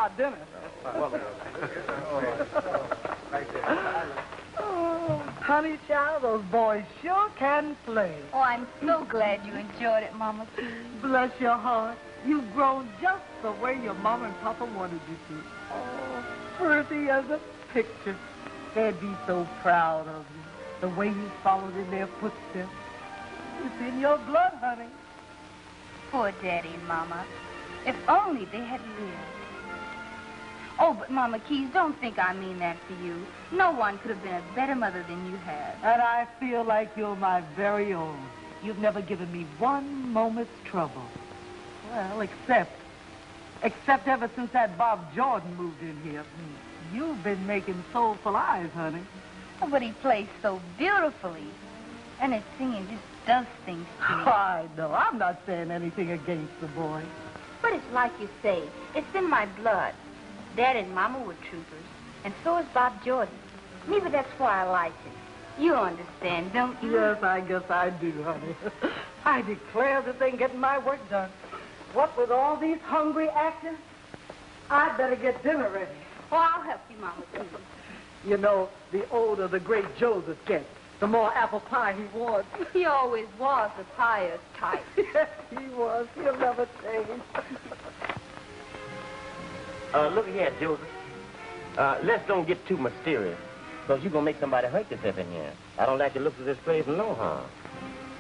our dinner. Oh, honey child, those boys sure can play. Oh, I'm so glad you enjoyed it, Mama Key. Bless your heart. You've grown just the way your mama and papa wanted you to. Oh, pretty as a picture. They'd be so proud of you. The way you followed in their footsteps. It's in your blood, honey. Poor Daddy and Mama. If only they had lived. Oh, but Mama Keys, don't think I mean that for you. No one could have been a better mother than you have. And I feel like you're my very own. You've never given me one moment's trouble. Well, except ever since that Bob Jordan moved in here. You've been making soulful eyes, honey. Oh, but he plays so beautifully. And his singing just does things to me. I know. I'm not saying anything against the boy. But it's like you say. It's in my blood. Dad and Mama were troopers. And so is Bob Jordan. Maybe that's why I like him. You understand, don't you? Yes, I guess I do, honey. I declare this ain't getting my work done. What with all these hungry actors? I'd better get dinner ready. Oh, I'll help you, Mama Keys. You know, the older the great Joseph gets, the more apple pie he wants. He always was the pious type. Yes, he was. He'll never change. Look here, Joseph. Let's don't get too mysterious, because you're going to make somebody hurt themselves in here. I don't like the looks of this place no harm.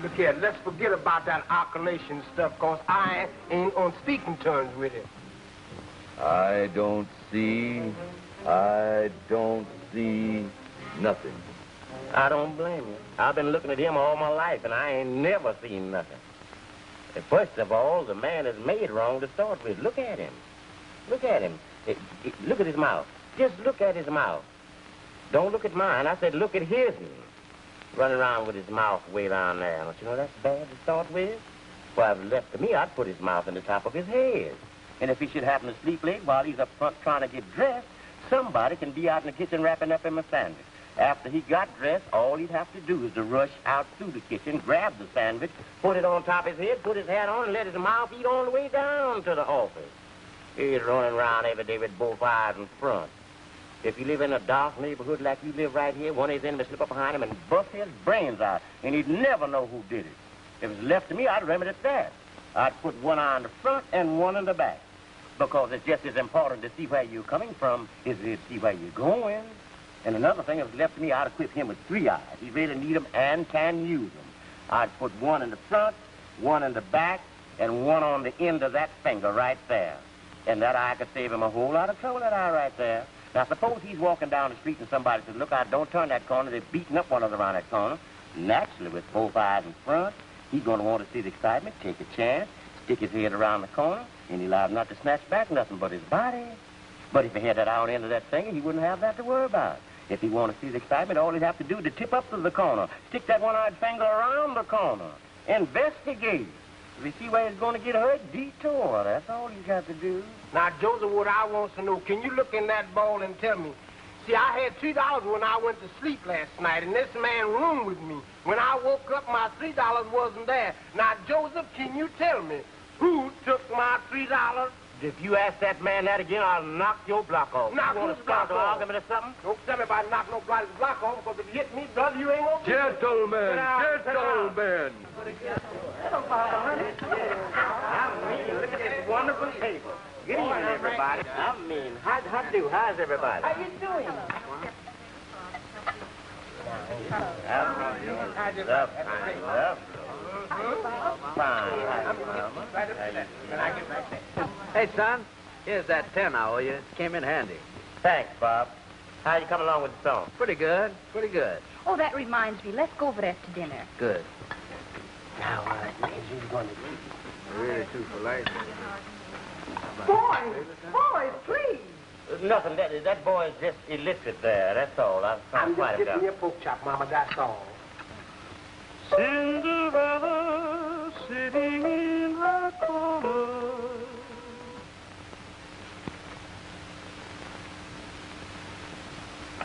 Look here, let's forget about that alkylation stuff, because I ain't on speaking terms with it. I don't see nothing. I don't blame you. I've been looking at him all my life, and I ain't never seen nothing. First of all, the man is made wrong to start with. Look at him. Look at him. Look at his mouth. Just look at his mouth. Don't look at mine. I said look at his. Running around with his mouth way down there. Don't you know that's bad to start with? Well, if it was left to me, I'd put his mouth in the top of his head. And if he should happen to sleep late while he's up front trying to get dressed, somebody can be out in the kitchen wrapping up him a sandwich. After he got dressed, all he'd have to do is to rush out through the kitchen, grab the sandwich, put it on top of his head, put his hat on, and let his mouth eat all the way down to the office. He's running around every day with both eyes in front. If you live in a dark neighborhood like you live right here, one of his enemies slip up behind him and bust his brains out, and he'd never know who did it. If it was left to me, I'd remedy it that. I'd put one eye in the front and one in the back, because it's just as important to see where you're coming from as it is to see where you're going. And another thing, if it was left to me, I'd equip him with 3 eyes. He really need them and can use them. I'd put one in the front, one in the back, and one on the end of that finger right there. And that eye could save him a whole lot of trouble, that eye right there. Now, suppose he's walking down the street and somebody says, look out, don't turn that corner. They're beating up one another around that corner. Naturally, with both eyes in front, he's going to want to see the excitement, take a chance, stick his head around the corner, and he'll have not to snatch back nothing but his body. But if he had that eye on the end of that finger, he wouldn't have that to worry about. If he wanted to see the excitement, all he'd have to do is to tip up to the corner, stick that one-eyed finger around the corner, investigate. If you see where he's going to get hurt, detour. That's all he's got to do. Now, Joseph, what I want to know, can you look in that ball and tell me? See, I had $3 when I went to sleep last night, and this man roomed with me. When I woke up, my $3 wasn't there. Now, Joseph, can you tell me who took my $3? If you ask that man that again, I'll knock your block off. Knock you want to start an argument or something? Don't tell me about knock nobody's block off, because if you hit me, brother, you ain't gonna... Gentlemen, gentlemen. I mean, look at this wonderful table. Good evening, everybody. I mean, how's everybody? How you doing? Hey, son, here's that 10 I owe you. It came in handy. Thanks, Bob. How you coming along with the song? Pretty good, pretty good. Oh, that reminds me. Let's go over after dinner. Good. Now, you're going to eat. Really too polite. Boys, please. Nothing. That boy is just illiterate there. That's all. I'm just giving you a pork chop, Mama. That's all. Cinderella sitting in her corner.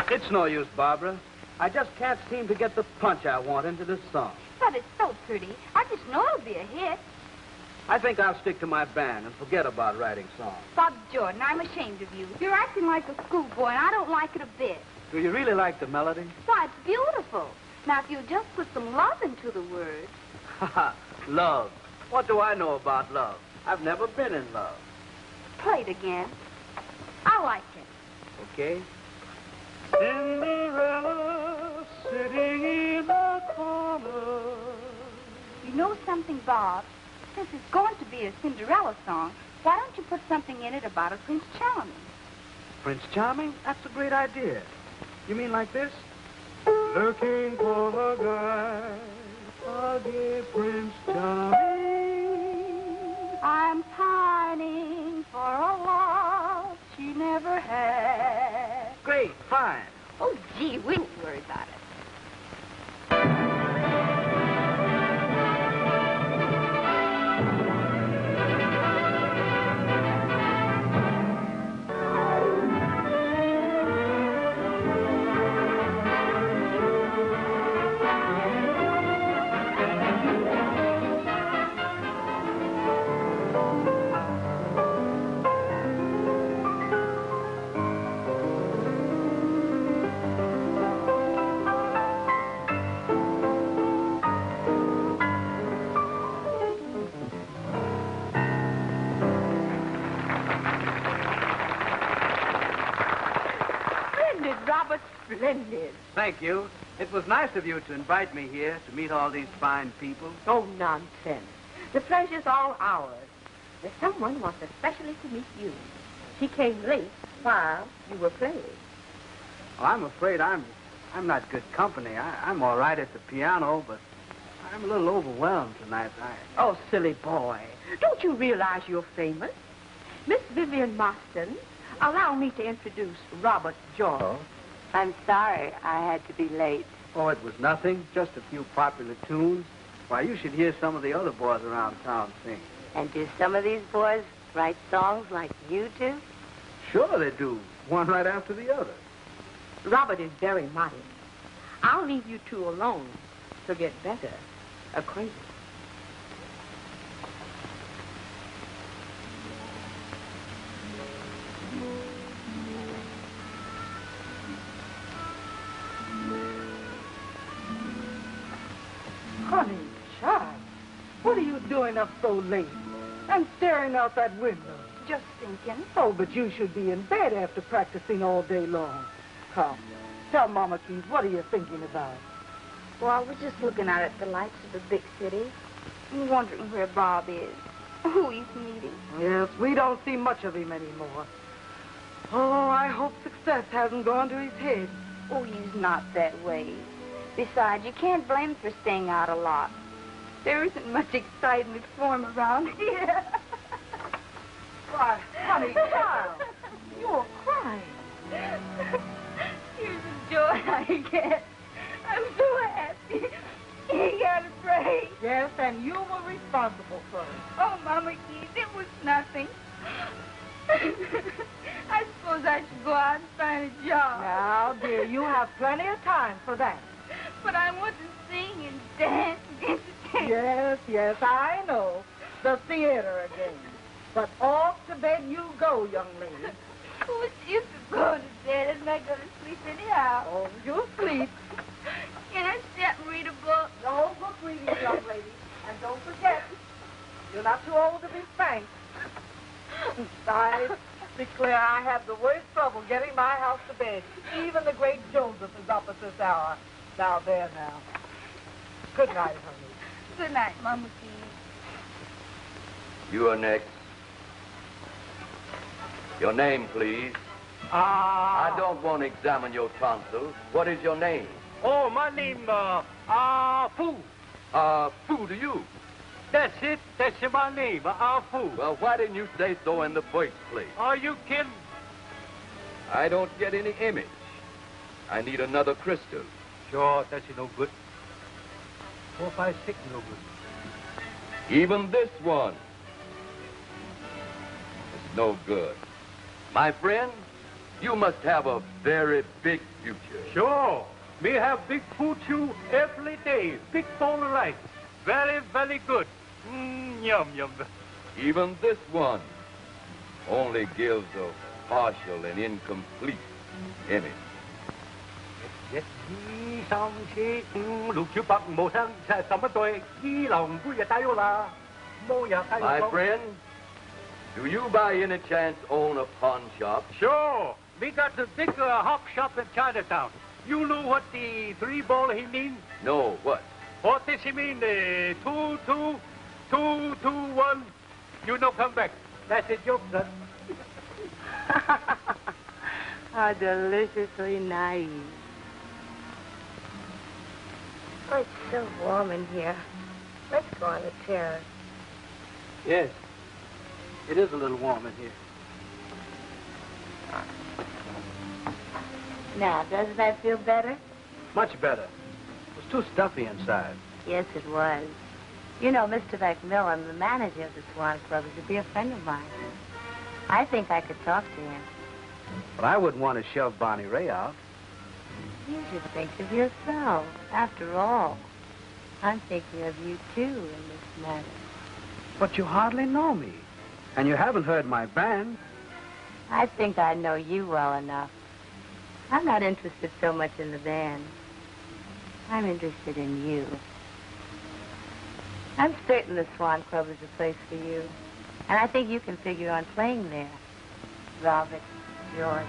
It's no use, Barbara. I just can't seem to get the punch I want into this song. But it's so pretty. I just know it'll be a hit. I think I'll stick to my band and forget about writing songs. Bob Jordan, I'm ashamed of you. You're acting like a schoolboy, and I don't like it a bit. Do you really like the melody? Why, it's beautiful. Now, if you just put some love into the words. Love. What do I know about love? I've never been in love. Play it again. I like it. Okay. Cinderella sitting in a corner. You know something, Bob? Since it's going to be a Cinderella song, why don't you put something in it about a Prince Charming? Prince Charming? That's a great idea. You mean like this? Looking for a guy, a dear Prince Charming. I'm pining for a love she never had. Great, fine. Oh, gee, we don't worry about it. Robert, splendid. Thank you. It was nice of you to invite me here to meet all these fine people. Oh, nonsense. The pleasure's all ours. There's someone wants especially to meet you. She came late while you were playing. Well, I'm afraid I'm not good company. I'm all right at the piano, but I'm a little overwhelmed tonight. Oh, silly boy. Don't you realize you're famous? Miss Vivian Marston, allow me to introduce Robert Jordan. Oh? I'm sorry I had to be late. Oh, it was nothing. Just a few popular tunes. Why, you should hear some of the other boys around town sing. And do some of these boys write songs like you do? Sure they do. One right after the other. Robert is very modest. I'll leave you two alone to get better acquainted. Honey, child, what are you doing up so late and staring out that window? Just thinking. Oh, but you should be in bed after practicing all day long. Come, tell Mama Keith, what are you thinking about? Well, I was just looking out at the lights of the big city and wondering where Bob is, who he's meeting. Yes, we don't see much of him anymore. Oh, I hope success hasn't gone to his head. Oh, he's not that way. Besides, you can't blame him for staying out a lot. There isn't much excitement for him around here. Why, honey, child, you're crying. Here's the joy I get. I'm so happy. He got a break. Yes, and you were responsible for it. Oh, Mama Keith, it was nothing. I suppose I should go out and find a job. Now, dear, you have plenty of time for that. But I want to sing and dance and entertain. Yes, I know. The theater again. But off to bed you go, young lady. Who's used to go to bed and not going to sleep anyhow? Oh, you'll sleep. Can I sit and read a book? No book reading, young lady. And don't forget, you're not too old to be spanked. I declare I have the worst trouble getting my house to bed. Even the great Joseph is up at this hour. Now, there now. Good night, honey. Good night, Mama Keith. You are next. Your name, please. I don't want to examine your tonsils. What is your name? Oh, my name, Fu. Fu to you. That's it. That's my name, Fu. Well, why didn't you say so in the first place? Are you kidding? I don't get any image. I need another crystal. Sure, that's no good. 4, 5, 6, no good. Even this one is no good. My friend, you must have a very big future. Sure. We have big future every day. Big bone rice. Very, very good. Yum, yum. Even this one only gives a partial and incomplete image. Yes, đi xong khi lục chữ bạc màu xanh sẽ sắm tôi đi lòng vui tay là mô nhà tay. My friend, do you by any chance own a pawn shop? Sure. We got the big hawk shop in Chinatown. You know what the 3 ball he mean? No, what? What does he mean? 2, 2, 2, 2, 1. You know, come back. That's a joke, son. How deliciously naive. Oh, it's so warm in here. Let's go on the terrace. Yes. It is a little warm in here. Now, doesn't that feel better? Much better. It was too stuffy inside. Yes, it was. You know, Mr. Macmillan, the manager of the Swan Club, is to be a friend of mine. I think I could talk to him. But I wouldn't want to shove Bonnie Ray out. You should think of yourself. After all, I'm thinking of you, too, in this matter. But you hardly know me. And you haven't heard my band. I think I know you well enough. I'm not interested so much in the band. I'm interested in you. I'm certain the Swan Club is a place for you. And I think you can figure on playing there. Robert Jordan.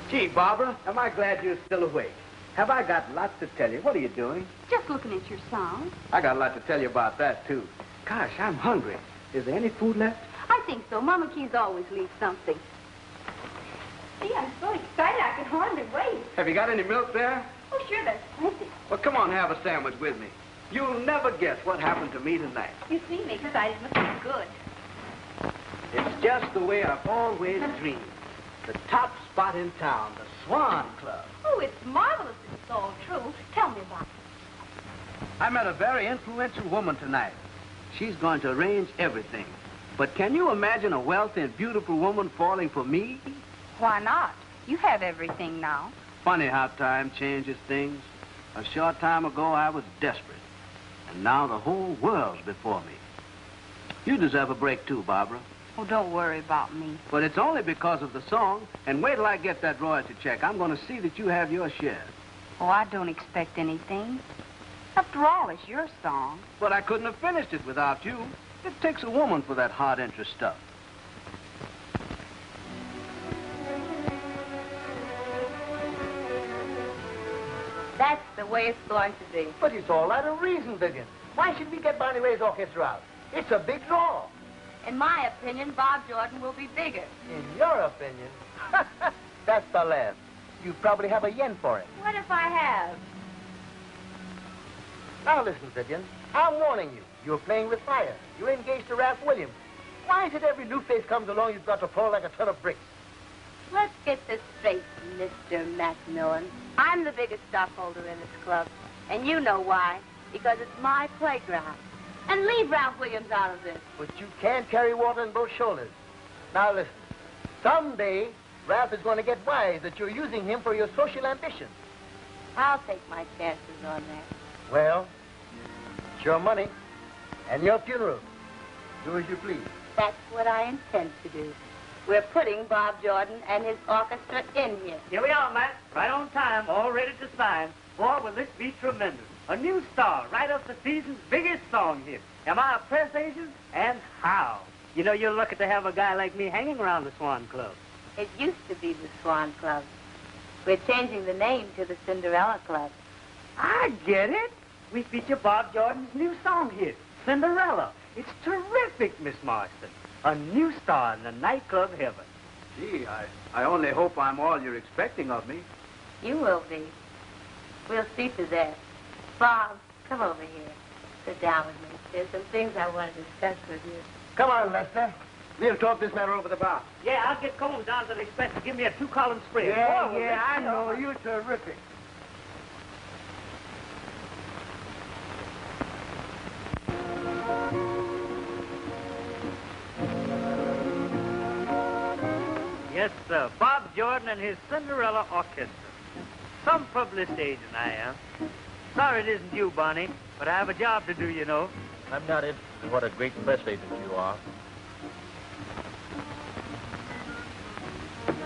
Gee, Barbara, am I glad you're still awake. Have I got lots to tell you? What are you doing? Just looking at your song. I got a lot to tell you about that, too. Gosh, I'm hungry. Is there any food left? I think so. Mama Keys always leaves something. See, I'm so excited I can hardly wait. Have you got any milk there? Oh, sure, there's plenty. Well, come on, have a sandwich with me. You'll never guess what happened to me tonight. You seem excited. Must be good. It's just the way I've always dreamed. The top spot in town, the Swan Club. Oh, it's marvelous if it's all true. Tell me about it. I met a very influential woman tonight. She's going to arrange everything. But can you imagine a wealthy and beautiful woman falling for me? Why not? You have everything now. Funny how time changes things. A short time ago, I was desperate. And now the whole world's before me. You deserve a break, too, Barbara. Oh, don't worry about me. But it's only because of the song. And wait till I get that royalty check. I'm going to see that you have your share. Oh, I don't expect anything. After all, it's your song. But I couldn't have finished it without you. It takes a woman for that hard interest stuff. That's the way it's going to be. But it's all out of reason, Vivian. Why should we get Bonnie Ray's orchestra out? It's a big draw. In my opinion, Bob Jordan will be bigger. In your opinion? That's the laugh. You probably have a yen for it. What if I have? Now listen, Vivian. I'm warning you. You're playing with fire. You're engaged to Ralph Williams. Why is it every new face comes along you've got to pour like a ton of bricks? Let's get this straight, Mr. Macmillan. I'm the biggest stockholder in this club. And you know why. Because it's my playground. And leave Ralph Williams out of this. But you can't carry water on both shoulders. Now listen. Someday, Ralph is going to get wise that you're using him for your social ambitions. I'll take my chances on that. Well, it's your money and your funeral. Do as you please. That's what I intend to do. We're putting Bob Jordan and his orchestra in here. Here we are, Matt. Right on time, all ready to sign. Boy, will this be tremendous. A new star, right up the season's biggest song hit. Am I a press agent? And how? You know, you're lucky to have a guy like me hanging around the Swan Club. It used to be the Swan Club. We're changing the name to the Cinderella Club. I get it. We feature Bob Jordan's new song hit, Cinderella. It's terrific, Miss Marston. A new star in the nightclub heaven. Gee, I only hope I'm all you're expecting of me. You will be. We'll see to that. Bob, come over here. Sit down with me. There's some things I want to discuss with you. Come on, Lester. We'll talk this matter over the bar. Yeah, I'll get Combs down to the Express to give me a 2-column spread. Yeah, I know. You're terrific. Yes, sir. Bob Jordan and his Cinderella Orchestra. Some publicity agent I am. Sorry it isn't you, Bonnie, but I have a job to do, you know. I'm not interested in what a great press agent you are.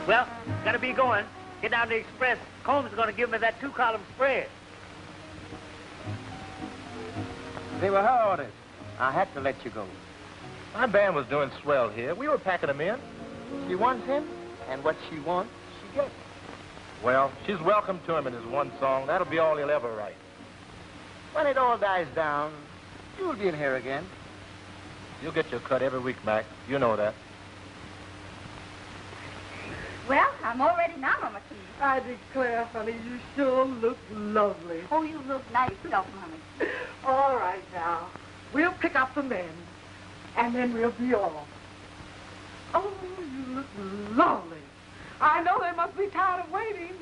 Well, gotta be going. Get down to the Express. Combs is gonna give me that 2-column spread. They were her orders. I had to let you go. My band was doing swell here. We were packing them in. She wants him, and what she wants, she gets. Well, she's welcome to him in his one song. That'll be all he'll ever write. When it all dies down, you'll be in here again. You'll get your cut every week, Mac. You know that. Well, I'm all ready now, Mama Keys. I declare, honey, you sure look lovely. Oh, you look nice yourself, Mommy. All right, now. We'll pick up the men, and then we'll be off. Oh, you look lovely. I know they must be tired of waiting.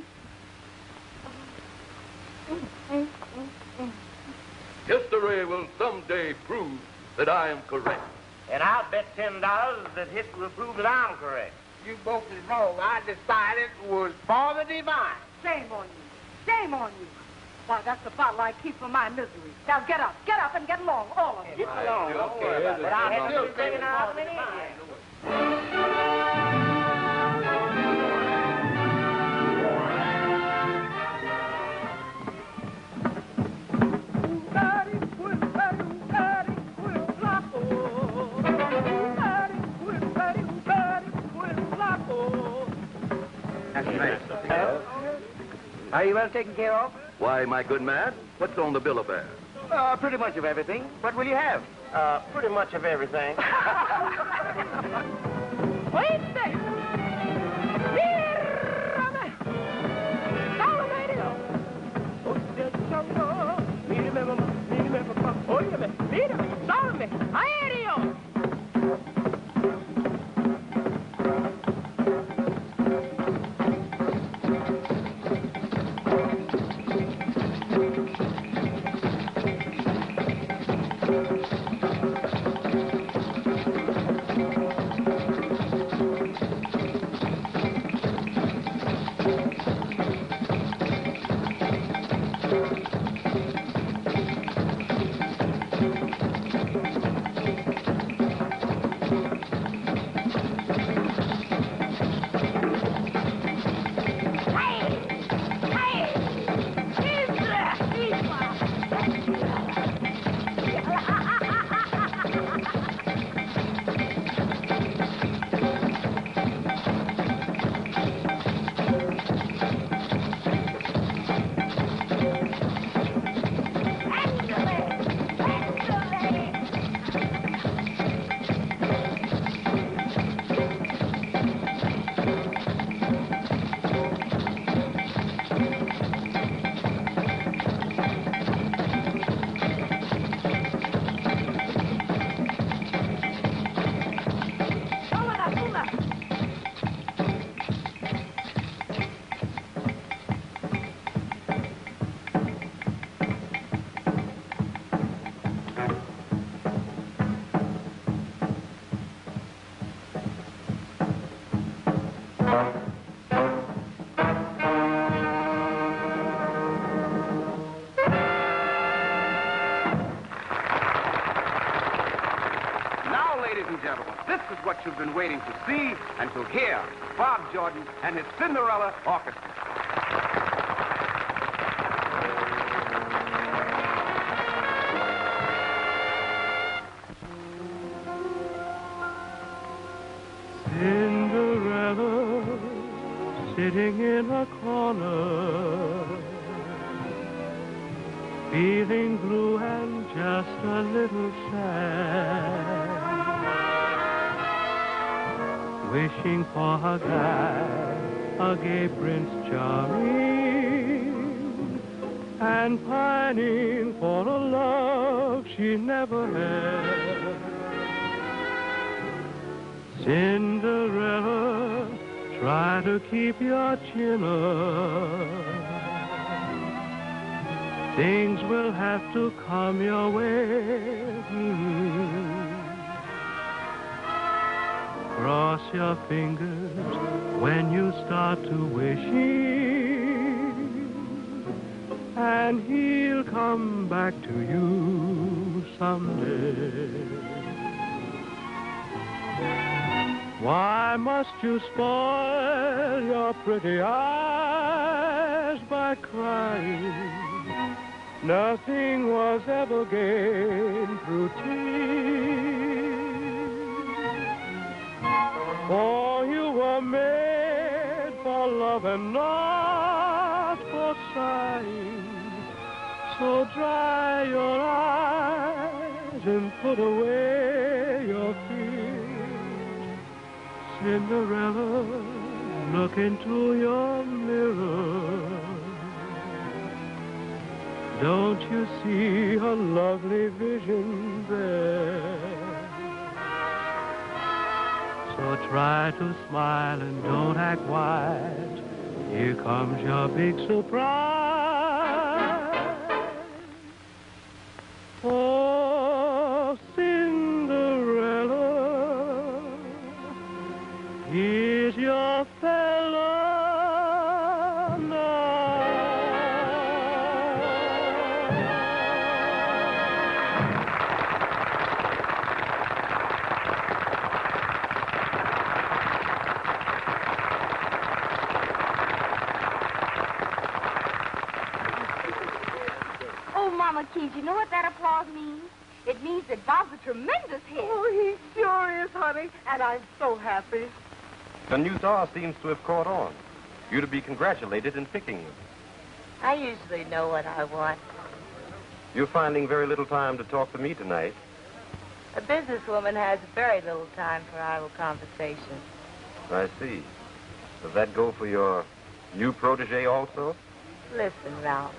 History will someday prove that I am correct. And I'll bet $10 that history will prove that I'm correct. You both is wrong. I decided it was for the divine. Shame on you. Shame on you. Why, that's the bottle I keep for my misery. Now get up and get along, all of you. Get along, don't worry about it. But I'll have to bring it out in here. That's nice. Are you well taken care of? Why, my good man, what's on the bill of fare? Pretty much of everything. What will you have? Pretty much of everything. Wait a second. This is what you've been waiting to see and to hear. Bob Jordan and his Cinderella Orchestra. Cinderella sitting in a corner, feeling blue and just a little sad. wishing for a guy, a gay Prince Charming, and pining for a love she never had. Cinderella, try to keep your chin up. Things will have to come your way. Cross your fingers when you start to wishing, and he'll come back to you someday. Why must you spoil your pretty eyes by crying? Nothing was ever gained through tears. For you were made for love and not for sighing. So dry your eyes and put away your fears. Cinderella, look into your mirror. Don't you see a lovely vision there? So try to smile and don't act wise. Here comes your big surprise. Oh, Cinderella, here's your fella now. Mama Keys, you know what that applause means? It means that Bob's a tremendous hit. Oh, he sure is, honey, and I'm so happy. The new star seems to have caught on. You're to be congratulated in picking them. I usually know what I want. You're finding very little time to talk to me tonight. A businesswoman has very little time for idle conversation. I see. Does that go for your new protege also? Listen, Ralph.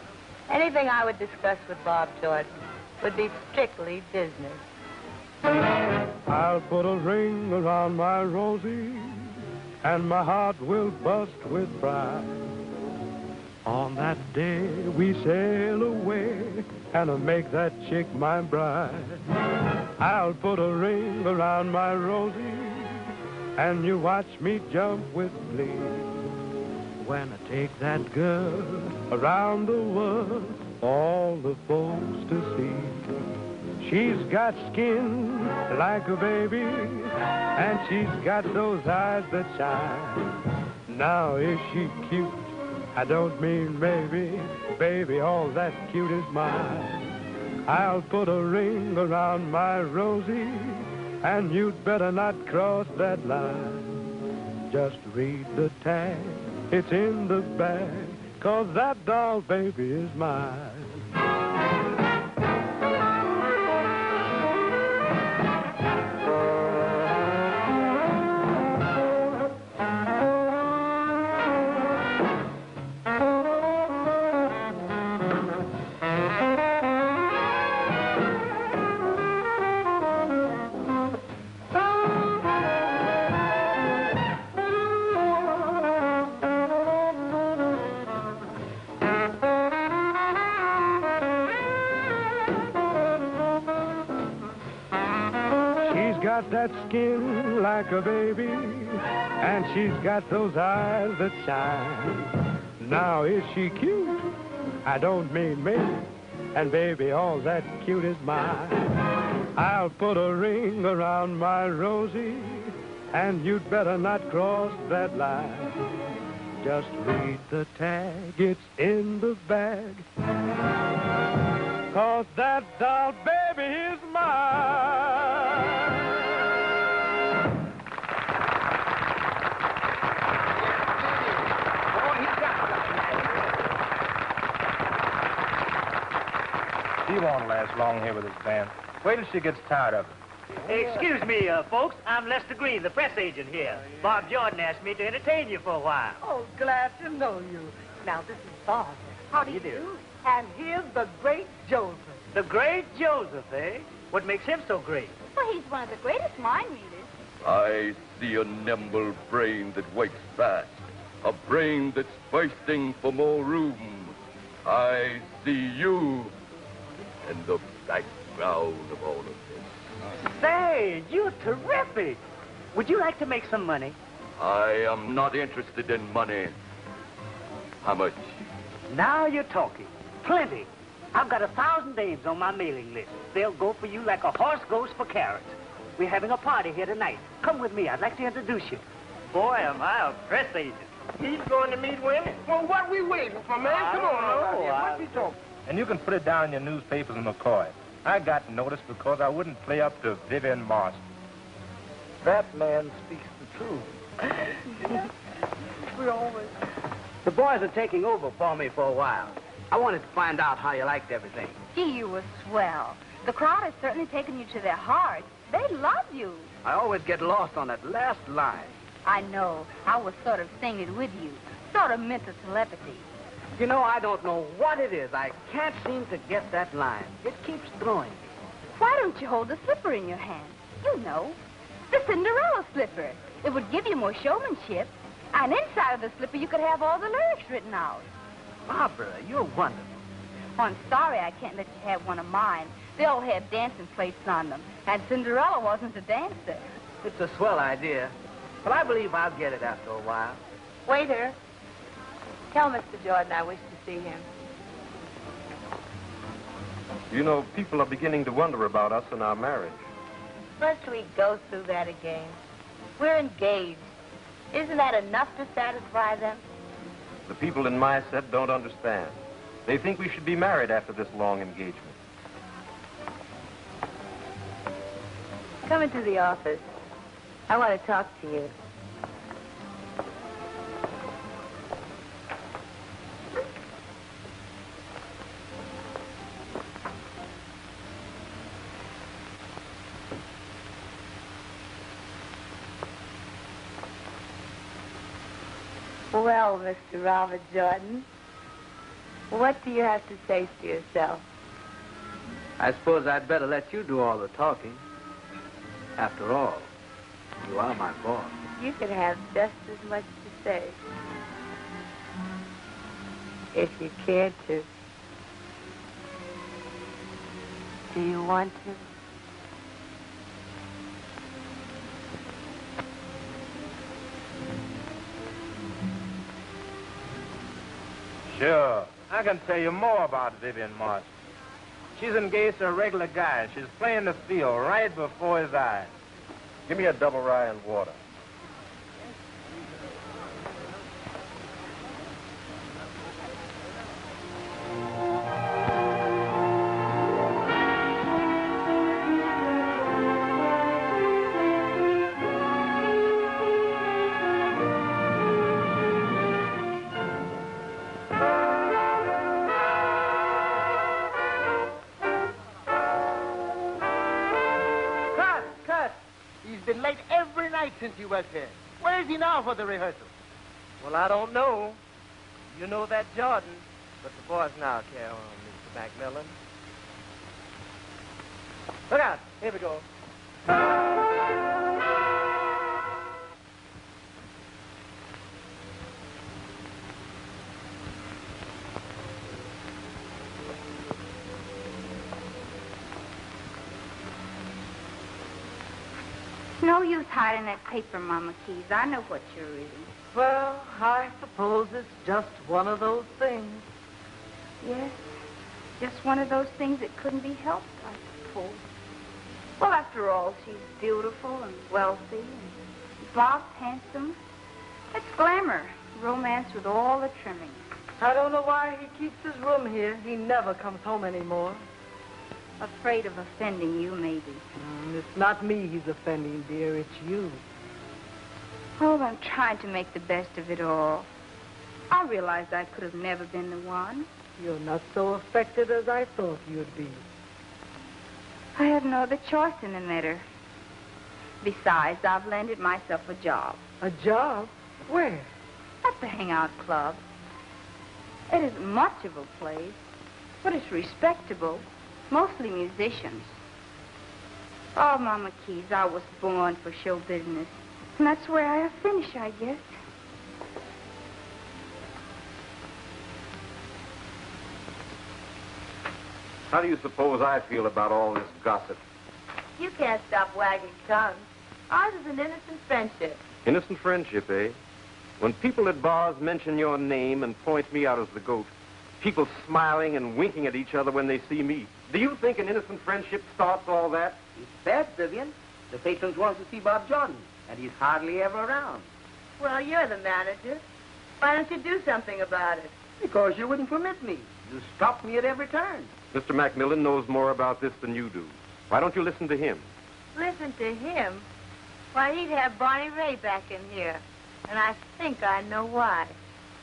Anything I would discuss with Bob Jordan would be strictly business. I'll put a ring around my Rosie, and my heart will bust with pride. On that day we sail away, and I'll make that chick my bride. I'll put a ring around my Rosie, and you watch me jump with glee. When I take that girl around the world, all the folks to see. She's got skin like a baby, and she's got those eyes that shine. Now is she cute? I don't mean maybe, baby, all that cute is mine. I'll put a ring around my Rosie, and you'd better not cross that line. Just read the tag. It's in the bag, 'cause that doll baby is mine. Got that skin like a baby, and she's got those eyes that shine. Now is she cute? I don't mean me, and baby, all that cute is mine. I'll put a ring around my Rosie, and you'd better not cross that line. Just read the tag, it's in the bag, 'cause that doll baby is mine. He won't last long here with his band. Wait till she gets tired of it. Excuse me, folks. I'm Lester Green, the press agent here. Bob Jordan asked me to entertain you for a while. Oh, glad to know you. Now, this is Bob. How do you do? And here's the great Joseph. The great Joseph, eh? What makes him so great? Well, he's one of the greatest mind readers. I see a nimble brain that wakes fast, a brain that's thirsting for more room. I see you in the background of all of this. Say, you're terrific. Would you like to make some money? I am not interested in money. How much? Now you're talking. Plenty. I've got 1,000 names on my mailing list. They'll go for you like a horse goes for carrots. We're having a party here tonight. Come with me. I'd like to introduce you. Boy, am I a press agent. He's going to meet women? Well, what we waiting for, man? Come on, what we talking? And you can put it down in your newspapers, McCoy. I got noticed because I wouldn't play up to Vivian Marston. That man speaks the truth. We always... The boys are taking over for me for a while. I wanted to find out how you liked everything. Gee, you were swell. The crowd has certainly taken you to their hearts. They love you. I always get lost on that last line. I know. I was sort of singing with you. Sort of mental telepathy. You know, I don't know what it is. I can't seem to get that line. It keeps throwing me. Why don't you hold the slipper in your hand? You know, the Cinderella slipper. It would give you more showmanship. And inside of the slipper, you could have all the lyrics written out. Barbara, you're wonderful. Oh, I'm sorry I can't let you have one of mine. They all have dancing plates on them. And Cinderella wasn't a dancer. It's a swell idea. But I believe I'll get it after a while. Waiter, tell Mr. Jordan I wish to see him. You know, people are beginning to wonder about us and our marriage. Must we go through that again? We're engaged. Isn't that enough to satisfy them? The people in my set don't understand. They think we should be married after this long engagement. Come into the office. I want to talk to you. Well, Mr. Robert Jordan, what do you have to say to yourself? I suppose I'd better let you do all the talking. After all, you are my boss. You can have just as much to say. If you care to. Do you want to? Sure. I can tell you more about Vivian Marston. She's engaged to a regular guy. She's playing the field right before his eyes. Give me a double rye and water. Since you was here. Where is he now for the rehearsal? Well, I don't know. You know that Jordan. But the boys now carry on, Mr. Macmillan. Look out. Here we go. No use hiding that paper, Mama Keys. I know what you're reading. Well, I suppose it's just one of those things. Yes, just one of those things that couldn't be helped, I suppose. Well, after all, she's beautiful and wealthy and smart, handsome. It's glamour, romance with all the trimmings. I don't know why he keeps his room here. He never comes home anymore. Afraid of offending you, maybe. It's not me he's offending, dear. It's you. Oh, I'm trying to make the best of it all. I realized I could have never been the one. You're not so affected as I thought you'd be. I had no other choice in the matter. Besides, I've landed myself a job. A job? Where? At the Hangout Club. It isn't much of a place, but it's respectable. Mostly musicians. Oh, Mama Keys, I was born for show business. And that's where I finish, I guess. How do you suppose I feel about all this gossip? You can't stop wagging tongues. Ours is an innocent friendship. Innocent friendship, eh? When people at bars mention your name and point me out as the goat, people smiling and winking at each other when they see me, do you think an innocent friendship starts all that? It's bad, Vivian. The patrons want to see Bob Jordan, and he's hardly ever around. Well, you're the manager. Why don't you do something about it? Because you wouldn't permit me. You stop me at every turn. Mr. Macmillan knows more about this than you do. Why don't you listen to him? Listen to him? Why, he'd have Barney Ray back in here. And I think I know why.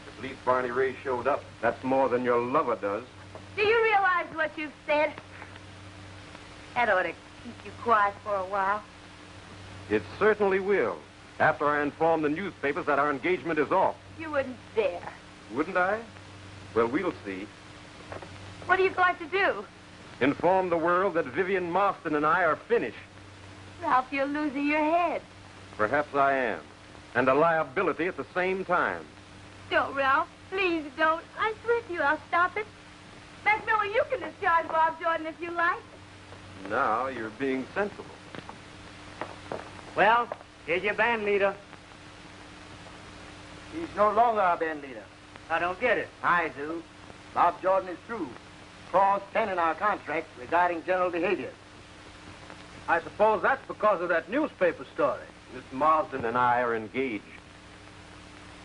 At least Barney Ray showed up. That's more than your lover does. Do you realize what you've said? That ought to keep you quiet for a while. It certainly will. After I inform the newspapers that our engagement is off. You wouldn't dare. Wouldn't I? Well, we'll see. What are you going to do? Inform the world that Vivian Marston and I are finished. Ralph, you're losing your head. Perhaps I am. And a liability at the same time. Don't, Ralph. Please don't. I swear to you I'll stop it. Macmillan, you can discharge Bob Jordan if you like. Now you're being sensible. Well, here's your band leader. He's no longer our band leader. I don't get it. I do. Bob Jordan is through. Clause 10 in our contract regarding general behavior. I suppose that's because of that newspaper story. Miss Marsden and I are engaged.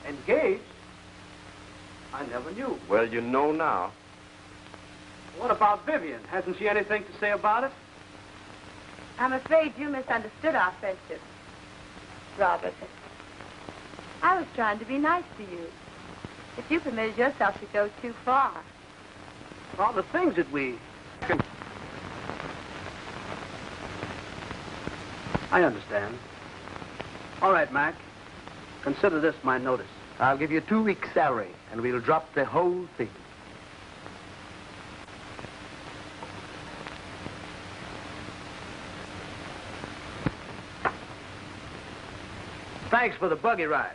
Engaged? I never knew. Well, you know now. What about Vivian? Hasn't she anything to say about it? I'm afraid you misunderstood our friendship, Robert. I was trying to be nice to you. But you permitted yourself to go too far. All the things that we... I understand. All right, Mac. Consider this my notice. I'll give you 2 weeks' salary, and we'll drop the whole thing. Thanks for the buggy ride.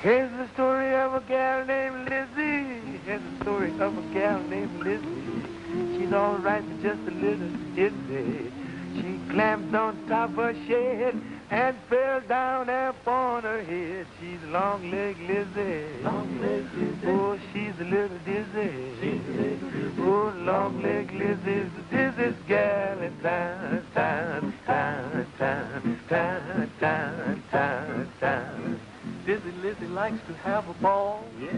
Here's the story of a gal named Lizzie. Here's the story of a gal named Lizzie. She's all right, but just a little dizzy. She climbed on top of a shed and fell down upon her head. She's long-legged Lizzie. Long-legged Lizzie. Oh, she's a little dizzy. She's a little dizzy. Oh, long-legged Lizzie's the dizziest gal in town, town, town, town, town, town, town, town. Dizzy Lizzie likes to have a ball. Yeah.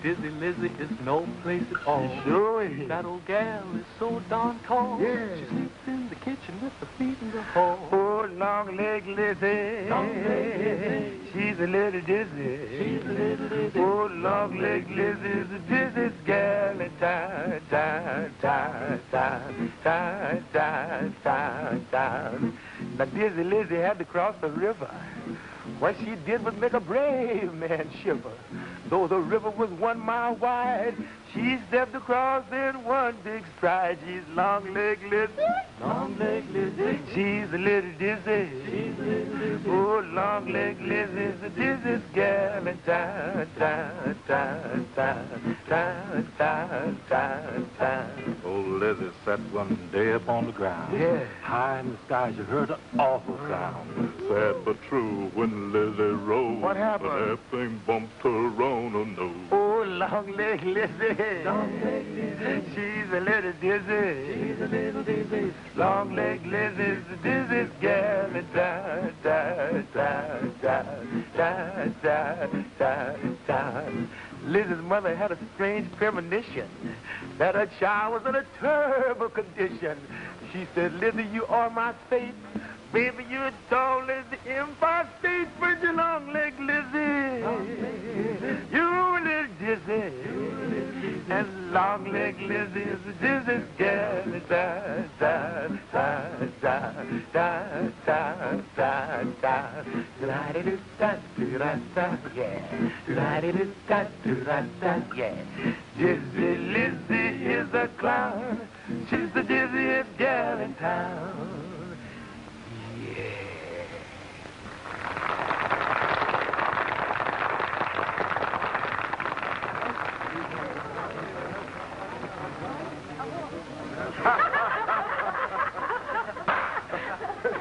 Dizzy Lizzie is no place at all. Sure is. That old gal is so darn tall. Yeah. She sleeps in the kitchen with the feet in the hall. Oh, long-legged Lizzie. Long-legged Lizzie. She's a little dizzy. She's a little dizzy. Oh, long-legged Lizzie's the dizziest gal in town, town, town, town, town, town, town, town. Now, Dizzy Lizzie had to cross the river. What she did was make a brave man shiver. Though the river was 1 mile wide, she stepped across in one big stride. She's long-legged Lizzie. Long-legged Lizzie. She's a little dizzy. She's a little dizzy. Oh, long-legged Lizzie's the dizziest gal in town, town, town, town, town, town, town, town. Old Lizzie sat one day upon the ground. Yeah. High in the sky, she heard an awful sound. Sad but true, when Lizzie rose, What happened? but that thing bumped her on her nose. Oh, long-legged Lizzie. Long-legged Lizzie. She's a little dizzy. She's a little dizzy. Long-legged Lizzie's the dizziest gal in town, town, town, town, town, town, town, town. Lizzie's mother had a strange premonition that her child was in a terrible condition. She said, Lizzie, you are my fate. Baby, you're tall as the Empire State Bridge, your long leg, Lizzie. You little dizzy. And long leg Lizzie is the dizziest girl. Da, da, da, da, da, da, da, da. La-di-da-da-da-da, yeah. La-di-da-da-da-da, yeah. Dizzy Lizzie is a clown. She's the dizziest girl in town.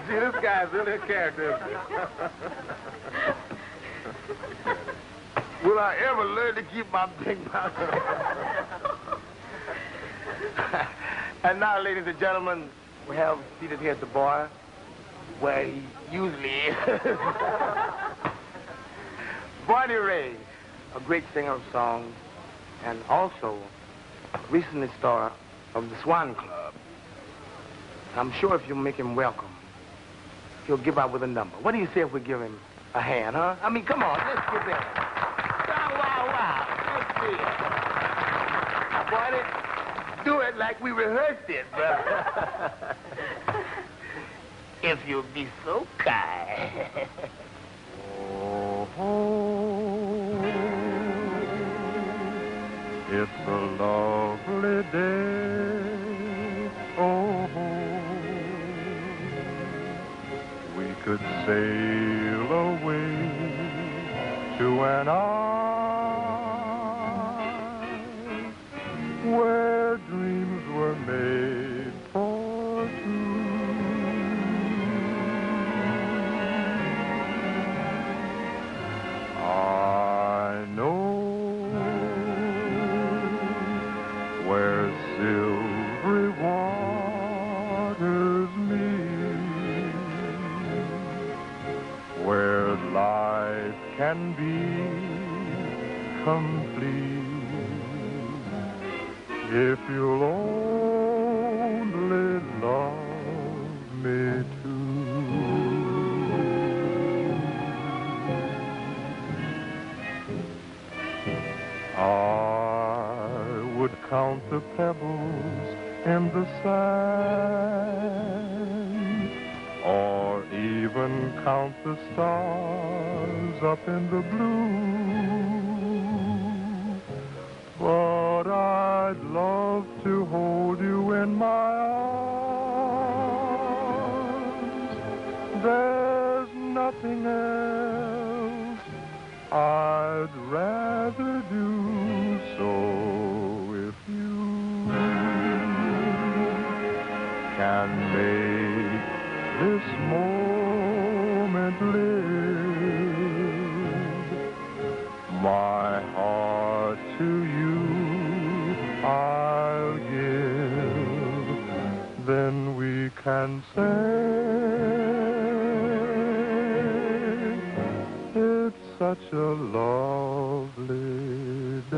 See, this guy's really a character, isn't he? Will I ever learn to keep my big mouth? And now, ladies and gentlemen, we have seated here at the bar where he usually is. Barney Ray, a great singer of songs, and also recently star of the Swan Club. I'm sure if you make him welcome, he'll give out with a number. What do you say if we give him a hand, huh? I mean, come on, let's give him. Wow, wow, wow. Let's see it. Now, Barney, do it like we rehearsed it, brother. If you'll be so kind. Oh, it's a lovely day. Oh, we could sail away to an isle where dreams were made for two. I know where silvery waters meet, where life can be complete if you'll only love me too. I would count the pebbles in the sand, or even count the stars up in the blue. But I'd love to hold you in my arms. There's nothing else I'd rather do. So if you can make this moment live, my heart to you I'll give. Then we can say it's such a lovely day.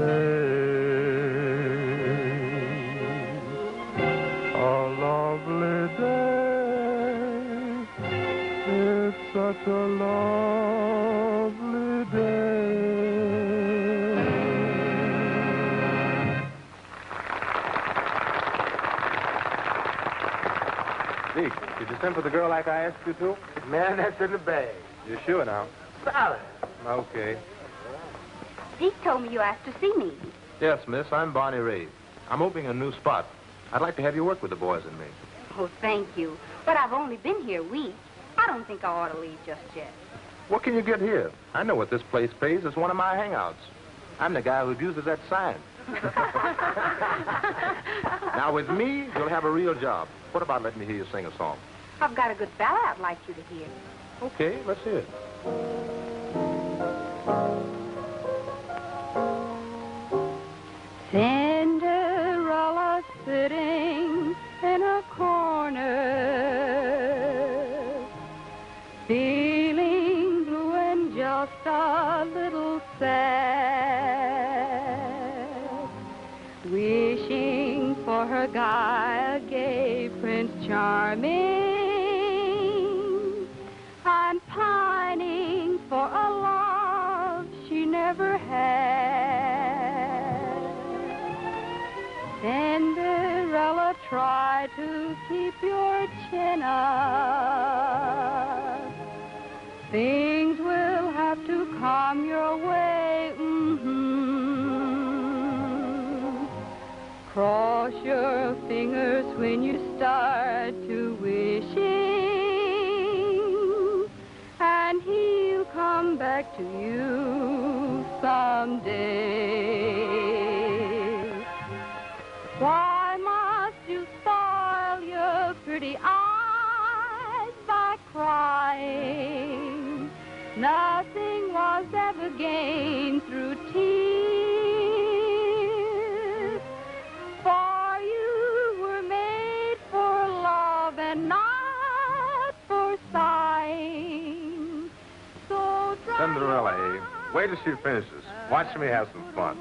A lovely day. It's such a lovely day. Zeke, did you send for the girl like I asked you to? Man, that's in the bag. You sure now? Solid. Okay. Zeke told me you asked to see me. Yes, miss, I'm Barney Ray. I'm opening a new spot. I'd like to have you work with the boys and me. Oh, thank you. But I've only been here a week. I don't think I ought to leave just yet. What can you get here? I know what this place pays. It's one of my hangouts. I'm the guy who abuses that sign. Now, with me, you'll have a real job. What about letting me hear you sing a song? I've got a good ballad I'd like you to hear. Okay, let's hear it. Cinderella sitting in a corner, feeling blue and just a little sad. charming. I'm pining for a love she never had. Cinderella, try to keep your chin up. Things will have to come your way. Cross your fingers when you start to wishing, and he'll come back to you someday. Why must you spoil your pretty eyes by crying? Nothing was ever gained through tears. For you were made for love and not for sighing. So Cinderella, eh? Wait till she finishes. Watch me have some fun.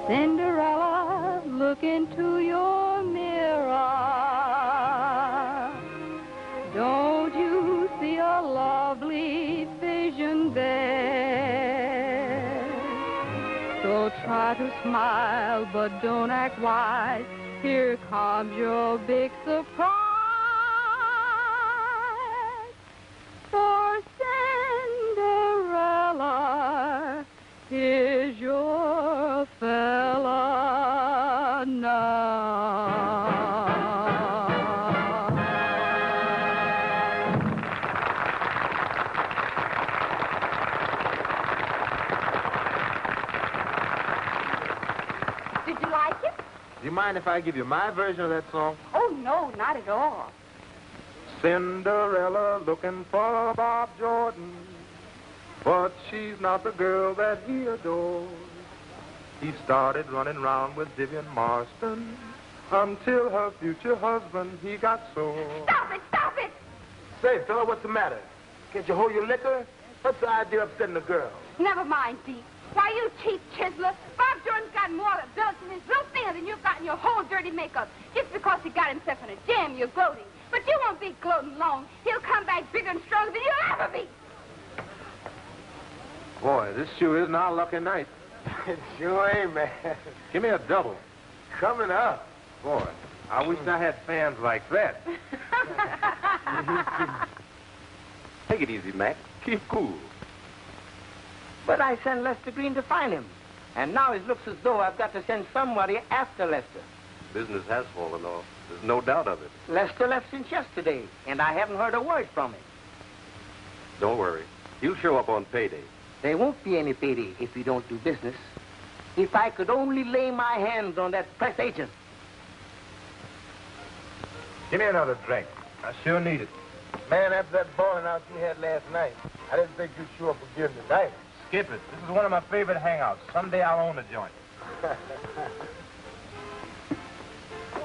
Cinderella, look into your mirror. Don't you see a lovely vision there? So try to smile, but don't act wise. Here comes your big surprise. For Cinderella is your fella now. Did you like it? Do you mind if I give you my version of that song? Oh, no, not at all. Cinderella looking for Bob Jordan, but she's not the girl that he adores. He started running around with Vivian Marston until her future husband, he got sore. Stop it, stop it! Say, fella, what's the matter? Can't you hold your liquor? What's the idea of upsetting a girl? Never mind, Dee. Why, you cheap chiseler. Bob Jordan's got more belts in his little finger than you've got in your whole dirty makeup. Just because he got himself in a jam, you're gloating. But you won't be gloating long. He'll come back bigger and stronger than you'll ever be. Boy, this sure is our lucky night. It sure ain't, man. Give me a double. Coming up. Boy, I wish I had fans like that. Take it easy, Mac. Keep cool. But I sent Lester Green to find him. And now it looks as though I've got to send somebody after Lester. Business has fallen off. There's no doubt of it. Lester left since yesterday, and I haven't heard a word from him. Don't worry. He'll show up on payday. There won't be any payday if we don't do business. If I could only lay my hands on that press agent. Give me another drink. I sure need it. Man, after that bowling out you had last night, I didn't think you'd show up again tonight. Skip it. This is one of my favorite hangouts. Someday I'll own a joint.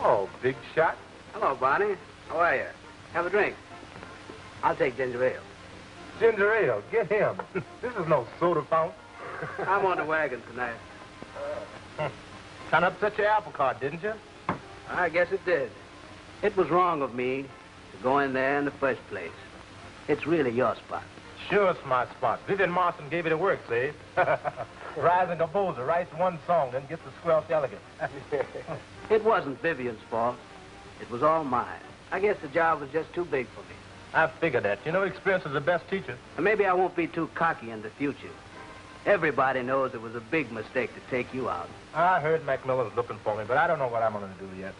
Oh, big shot. Hello, Barney. How are you? Have a drink. I'll take ginger ale. Ginger ale. Get him. This is no soda fountain. I'm on the wagon tonight. Kind of upset your apple cart, didn't you? I guess it did. It was wrong of me to go in there in the first place. It's really your spot. Sure, it's my spot. Vivian Marston gave it a work, see? Rising composer, writes one song, then gets the squelch elegant. It wasn't Vivian's fault. It was all mine. I guess the job was just too big for me. I figured that. You know, experience is the best teacher. And maybe I won't be too cocky in the future. Everybody knows it was a big mistake to take you out. I heard Macmillan's looking for me, but I don't know what I'm going to do yet.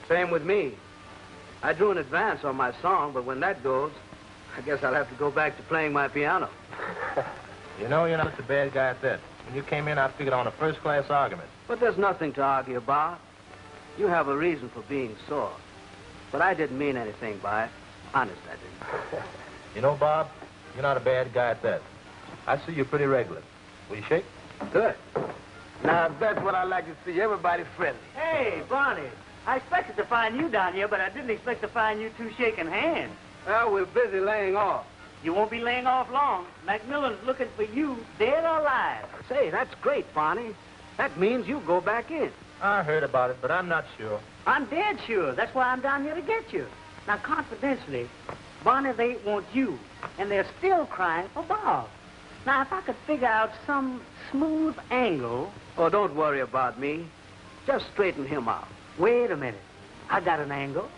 Same with me. I drew an advance on my song, but when that goes, I guess I'll have to go back to playing my piano. You know, you're not such a bad guy at that. When you came in, I figured on a first-class argument. But there's nothing to argue about. You have a reason for being sore. But I didn't mean anything by it. Honest, I didn't. You know, Bob, you're not a bad guy at that. I see you pretty regular. Will you shake? Good. Now, that's what I like to see. Everybody friendly. Hey, Barney. I expected to find you down here, but I didn't expect to find you two shaking hands. Well, we're busy laying off. You won't be laying off long. Macmillan's looking for you, dead or alive. Say, that's great, Barney. That means you go back in. I heard about it, but I'm not sure. I'm dead sure. That's why I'm down here to get you. Now, confidentially, Bonnie, they want you, and they're still crying for Bob. Now, if I could figure out some smooth angle... Oh, don't worry about me. Just straighten him out. Wait a minute. I got an angle.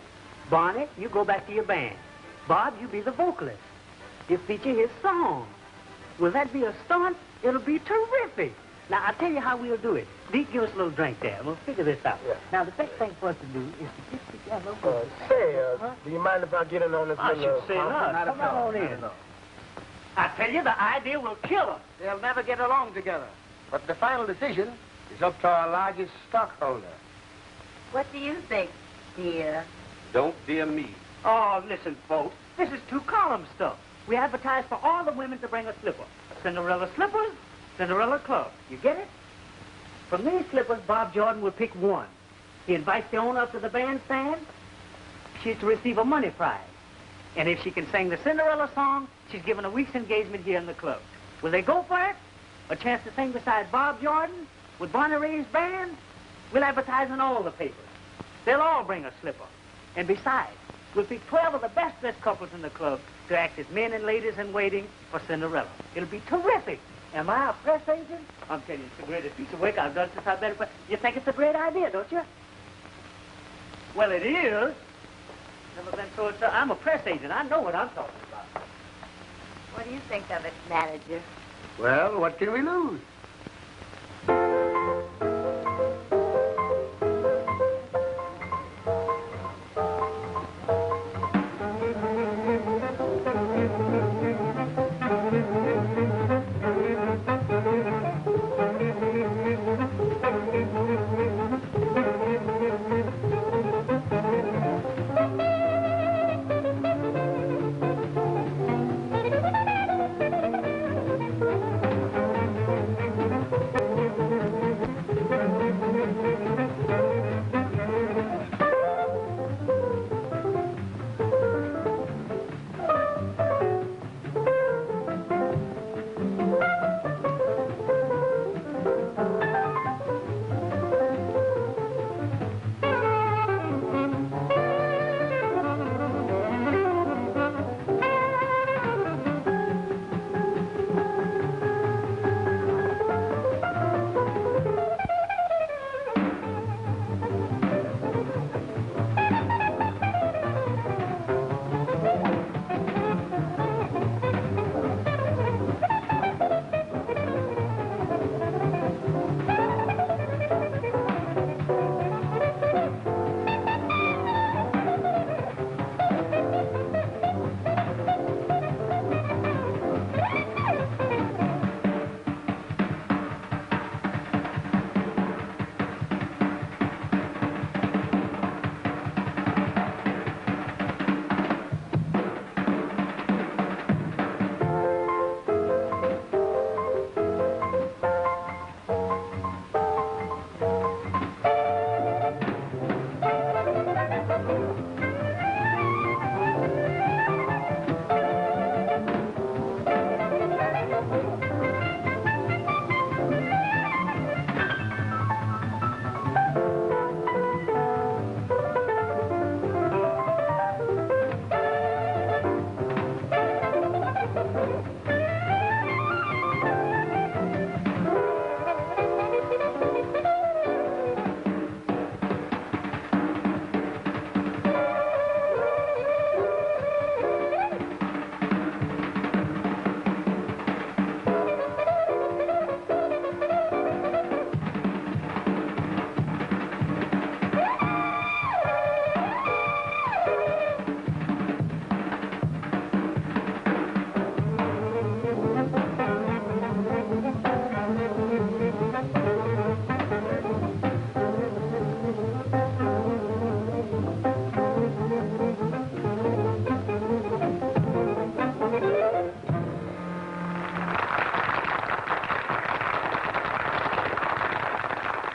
Bonnie, you go back to your band. Bob, you be the vocalist. You feature his song. Will that be a stunt? It'll be terrific. Now, I'll tell you how we'll do it. Deke, give us a little drink there. We'll figure this out. Yeah. Now, the best thing for us to do is to get together... Do you mind if I get in on this I little... should say not. Come on in. I tell you, the idea will kill us. They'll never get along together. But the final decision is up to our largest stockholder. What do you think, dear? Don't dear me. Oh, listen, folks. This is two-column stuff. We advertise for all the women to bring a slipper. Cinderella slippers, Cinderella club. You get it? From these slippers, Bob Jordan will pick one. He invites the owner up to the bandstand. She's to receive a money prize. And if she can sing the Cinderella song, she's given a week's engagement here in the club. Will they go for it? A chance to sing beside Bob Jordan with Bonnie Ray's band? We'll advertise in all the papers. They'll all bring a slipper. And besides, we'll pick 12 of the best-dressed couples in the club to act as men and ladies in waiting for Cinderella. It'll be terrific. Am I a press agent? I'm telling you, it's the greatest piece of work I've done since I've been a press. You think it's a great idea, don't you? Well, it is. Never been told so. I'm a press agent. I know what I'm talking about. What do you think of it, manager? Well, what can we lose?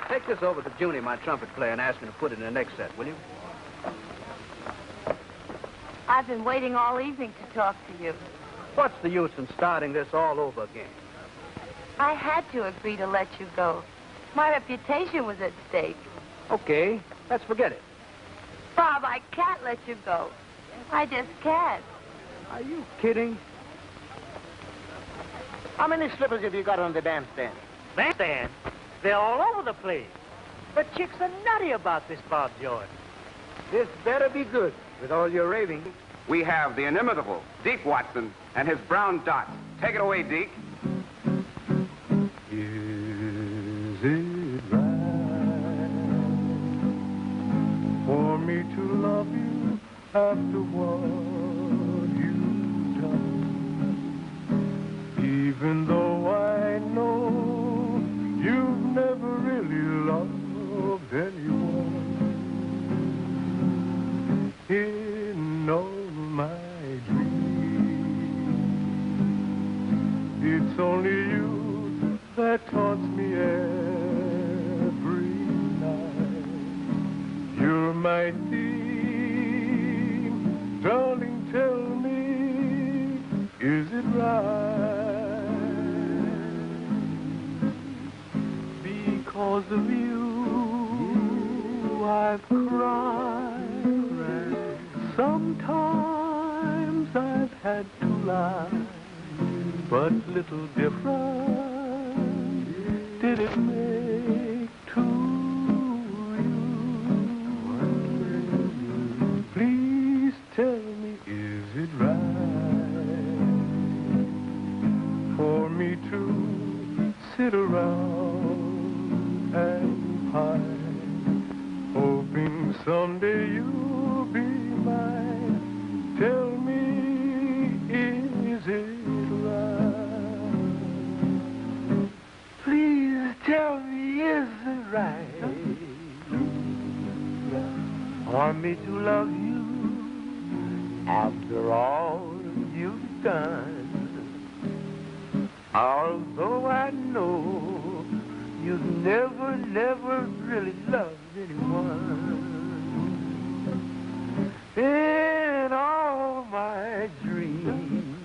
Take this over to Junie, my trumpet player, and ask him to put it in the next set, will you? I've been waiting all evening to talk to you. What's the use in starting this all over again? I had to agree to let you go. My reputation was at stake. Okay, let's forget it. Bob, I can't let you go. I just can't. Are you kidding? How many slippers have you got on the bandstand? Bandstand? They're all over the place. But chicks are nutty about this, Bob Jordan. This better be good with all your raving. We have the inimitable Deke Watson and his brown dots. Take it away, Deke. Is it right for me to love you after what you've done? Even though I know you've never really loved anyone. In all my dreams, it's only you that taunts me every night. You're my theme, darling, tell me, is it right? Because of you, I've cried. Sometimes I've had to lie, but little difference did it make to you. Please tell me, is it right for me to sit around and pine, hoping someday you'll be mine? Tell me, is it right? Please tell me, is it right for me to love you after all you've done? Although I know you've never really loved anyone. In all my dreams,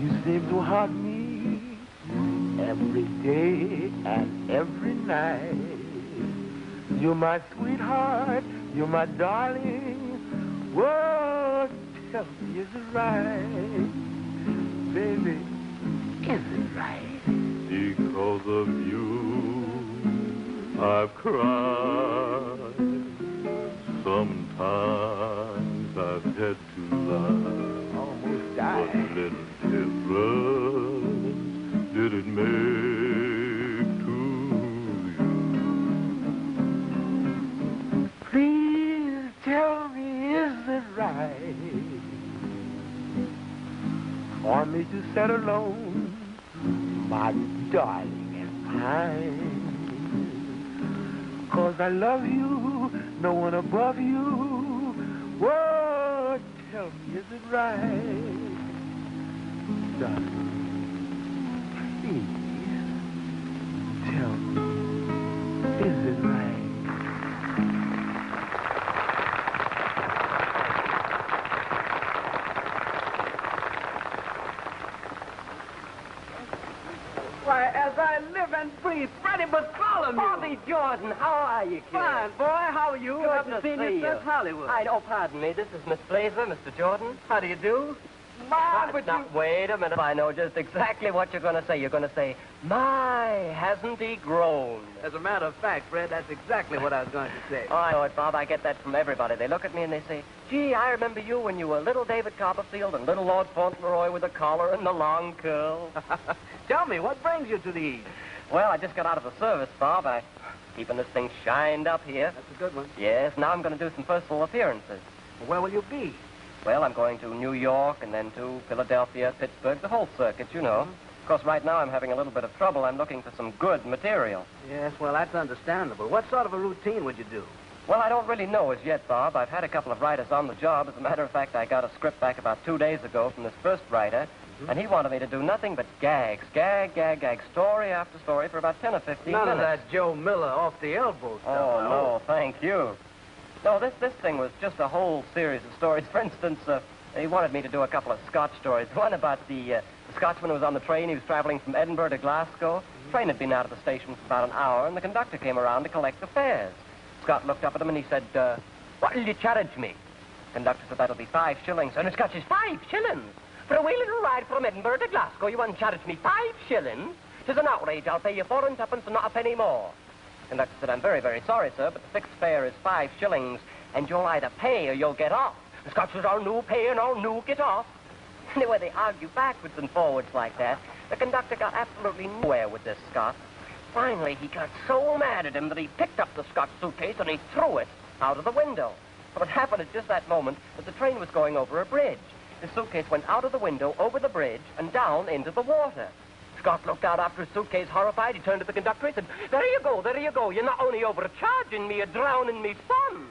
you seem to haunt me every day and every night. You're my sweetheart, you're my darling. Whoa, tell me, is it right? Baby, is it right? Because of you, I've cried. Sometimes I've had to lie. Almost died. What little difference did it make to you? Please tell me, is it right for me to sit alone, my darling, and pine? 'Cause I love you, no one above you. Whoa, tell me, is it right? Darling, please, tell me, is it right? Why, as I live and breathe, Freddie Bartholomew. Bobby Jordan, how are you, kid? Fine, boy. How are you? Good Haven't to seen see you you. since Hollywood. Oh, pardon me. This is Miss Blazer, Mr. Jordan. How do you do? My, but Now, you... wait a minute. I know just exactly what you're going to say. You're going to say, my, hasn't he grown? As a matter of fact, Fred, that's exactly what I was going to say. Oh, I know it, Bob. I get that from everybody. They look at me and they say, gee, I remember you when you were little David Copperfield and little Lord Fauntleroy with the collar and the long curl. Tell me, what brings you to the East? Well, I just got out of the service, Bob. I'm keeping this thing shined up here. That's a good one. Yes, now I'm going to do some personal appearances. Well, where will you be? Well, I'm going to New York and then to Philadelphia, Pittsburgh, the whole circuit, you know. Of course, right now I'm having a little bit of trouble. I'm looking for some good material. Yes, well, that's understandable. What sort of a routine would you do? Well, I don't really know as yet, Bob. I've had a couple of writers on the job. As a matter of fact, I got a script back about 2 days ago from this first writer, and he wanted me to do nothing but gags, gag, story after story for about 10 or 15 None minutes. of that Joe Miller off the elbow stuff. Oh, no, thank you. No, this thing was just a whole series of stories. For instance, he wanted me to do a couple of Scotch stories. One about the Scotsman who was on the train. He was traveling from Edinburgh to Glasgow. The train had been out of the station for about an hour, and the conductor came around to collect the fares. Scott looked up at him and he said, what'll you charge me? The conductor said, that'll be 5 shillings. And Scott says, 5 shillings? For a wee little ride from Edinburgh to Glasgow, you won't charge me 5 shillings? 'Tis an outrage. I'll pay you 4 and 2 and not a penny more. The conductor said, I'm very, very sorry, sir, but the fixed fare is 5 shillings, and you'll either pay or you'll get off. The Scott says, I'll no pay and I'll no get off. Anyway, they argue backwards and forwards like that. The conductor got absolutely nowhere with this Scot. Finally, he got so mad at him that he picked up the Scot's suitcase and he threw it out of the window. But it happened at just that moment that the train was going over a bridge. The suitcase went out of the window, over the bridge, and down into the water. Scott looked out after his suitcase, horrified. He turned to the conductor. He said, there you go, there you go. You're not only overcharging me, you're drowning me son.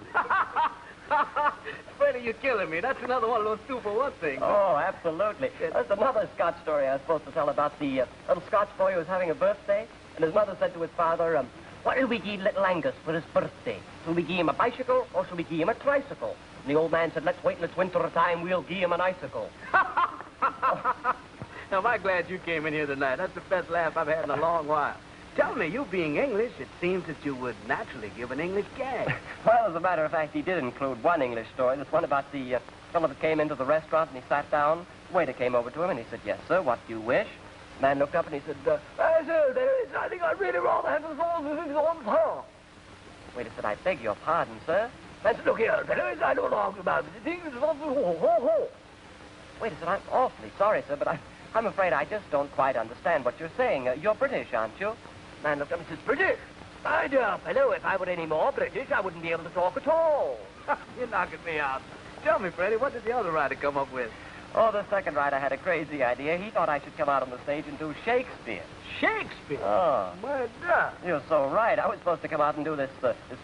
Freddie, you're killing me. That's another one of those 2-for-1 things. Oh, absolutely. That's another Scotch story I was supposed to tell about the little Scotch boy who was having a birthday. And his mother said to his father, what'll we give little Angus for his birthday? Shall we give him a bicycle or shall we give him a tricycle? And the old man said, let's wait till it's winter time. We'll give him an icicle. Now, am I glad you came in here tonight? That's the best laugh I've had in a long while. Tell me, you being English, it seems that you would naturally give an English gag. Well, as a matter of fact, he did include one English story. This one about the fellow that came into the restaurant and he sat down. The waiter came over to him and he said, yes, sir, what do you wish? The man looked up and he said, sir, there is, I think I'd really rather have the sauce on top. The waiter said, I beg your pardon, sir. The man said, look here, there is, I don't argue about it. The thing is, the waiter said, I'm awfully sorry, sir, but I'm afraid I just don't quite understand what you're saying. You're British, aren't you? The man looked up and says, British? My dear fellow, if I were any more British, I wouldn't be able to talk at all. You're knocking me out. Tell me, Freddie, what did the other writer come up with? Oh, the second writer had a crazy idea. He thought I should come out on the stage and do Shakespeare. Shakespeare? Oh. My God. You're so right. I was supposed to come out and do this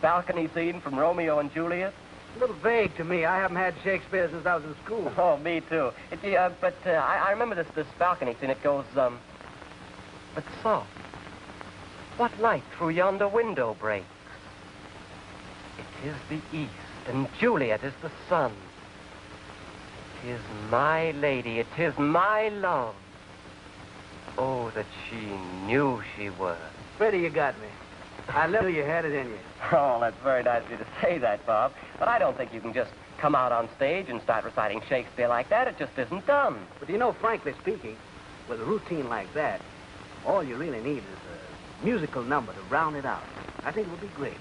balcony scene from Romeo and Juliet. A little vague to me. I haven't had Shakespeare since I was in school. Oh, me too. I remember this balcony scene. It goes, but soft. What light through yonder window breaks? It is the east, and Juliet is the sun. It is my lady, it is my love. Oh, that she knew she was. Freddie, you got me. I knew you had it in you. Oh, that's very nice of you to say that, Bob. But I don't think you can just come out on stage and start reciting Shakespeare like that. It just isn't done. But you know, frankly speaking, with a routine like that, all you really need is a musical number to round it out. I think it would be great.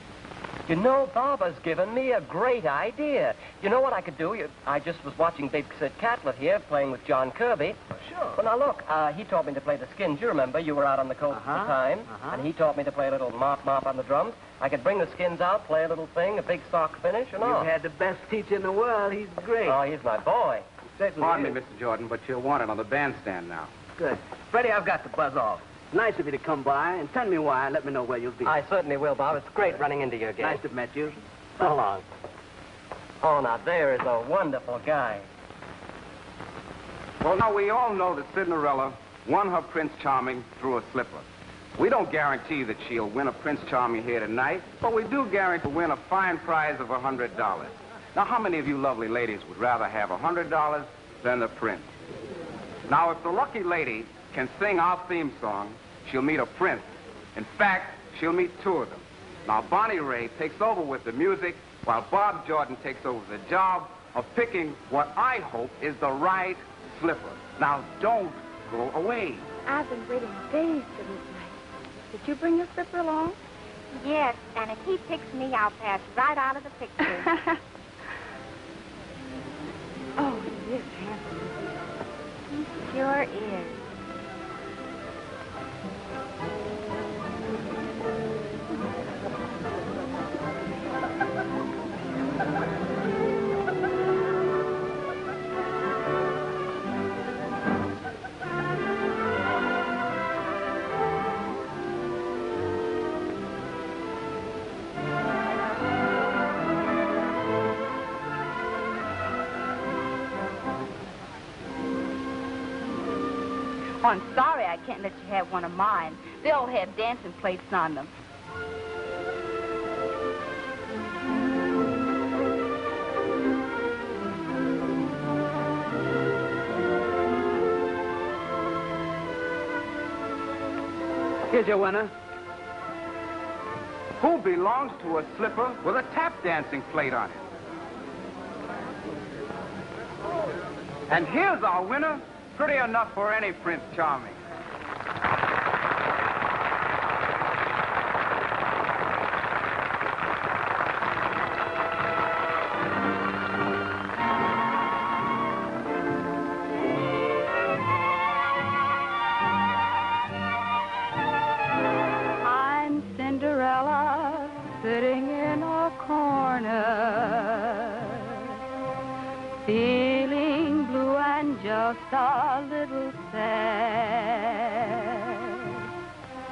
You know, Bob has given me a great idea. You know what I could do? I just was watching Big Sid Catlett here playing with John Kirby. Sure. Well, now, look, he taught me to play the skins. You remember, you were out on the coast at the time. And he taught me to play a little mop on the drums. I could bring the skins out, play a little thing, a big sock finish, and all. You've had the best teacher in the world. He's great. Oh, he's my boy. Pardon me, Mr. Jordan, but you're wanted on the bandstand now. Good. Freddie, I've got to buzz off. Nice of you to come by and tell me why and let me know where you'll be. I certainly will, Bob. It's great running into you again. Nice to have met you. So long. Oh, now, there is a wonderful guy. Well, now, we all know that Cinderella won her Prince Charming through a slipper. We don't guarantee that she'll win a Prince Charming here tonight, but we do guarantee to win a fine prize of $100. Now, how many of you lovely ladies would rather have $100 than the prince? Now, if the lucky lady can sing our theme song, she'll meet a prince. In fact, she'll meet 2 of them. Now, Bonnie Ray takes over with the music, while Bob Jordan takes over the job of picking what I hope is the right slipper. Now, don't go away. I've been waiting days for this night. Did you bring your slipper along? Yes, and if he picks me, I'll pass right out of the picture. Oh, he is handsome. He sure is. Oh, I'm sorry I can't let you have one of mine. They all have dancing plates on them. Here's your winner. Who belongs to a slipper with a tap dancing plate on it? And here's our winner, pretty enough for any Prince Charming. I'm Cinderella, sitting in a corner, feeling blue and just a little sad,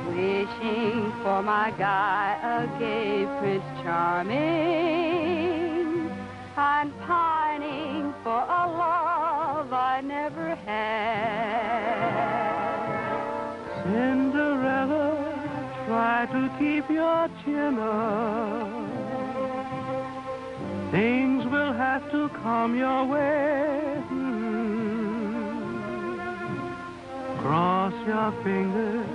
wishing for my guy, a gay Prince Charming, and pining for a love I never had. Cinderella, try to keep your chin up. Things will have to come your way. Cross your fingers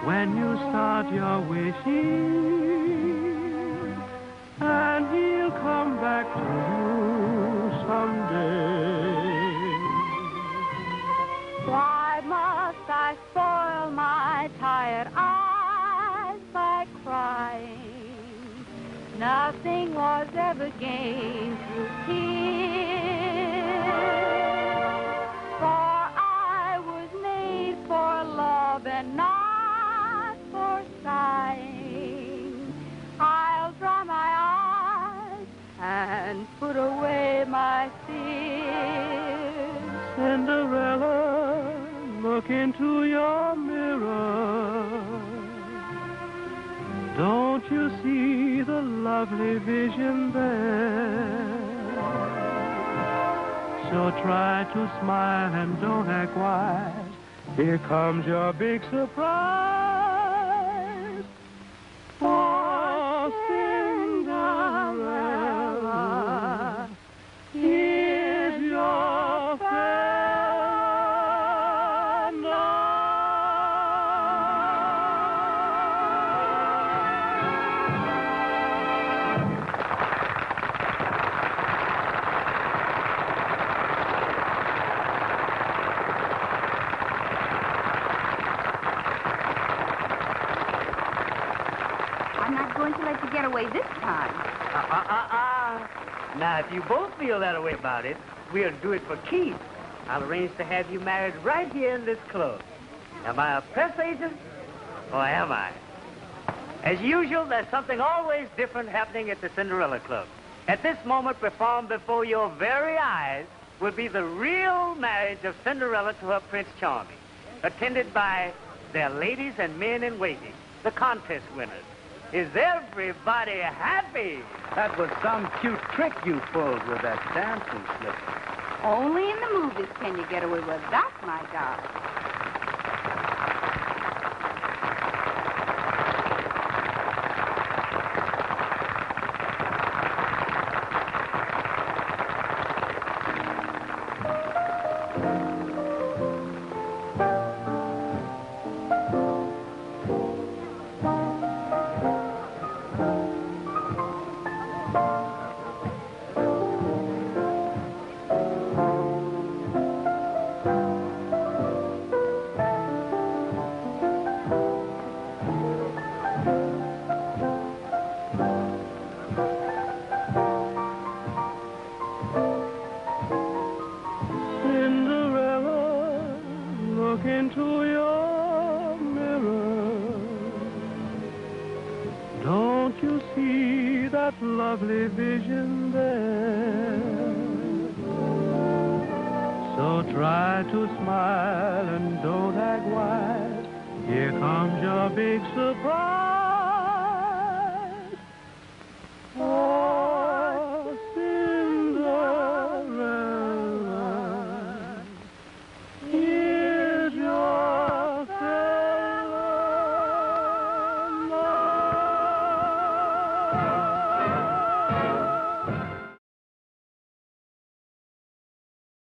when you start your wishing, and he'll come back to you someday. Why must I spoil my tired eyes by crying? Nothing was ever gained through tears, for I was made for love and not for sighing. I'll dry my eyes and put away my fears. Cinderella, look into your mirror. Don't you see the lovely vision there? So try to smile and don't act wise. Here comes your big surprise. For Cinderella, here's your I'm not going to let you get away this time. Now, if you both feel that way about it, we'll do it for keeps. I'll arrange to have you married right here in this club. Am I a press agent, or am I? As usual, there's something always different happening at the Cinderella Club. At this moment, performed before your very eyes, will be the real marriage of Cinderella to her Prince Charming, attended by their ladies and men in waiting, the contest winners. Is everybody happy? That was some cute trick you pulled with that dancing slipper. Only in the movies can you get away with that, my darling. Look into your mirror. Don't you see that lovely vision there? So try to smile and don't act wise. Here comes your big surprise.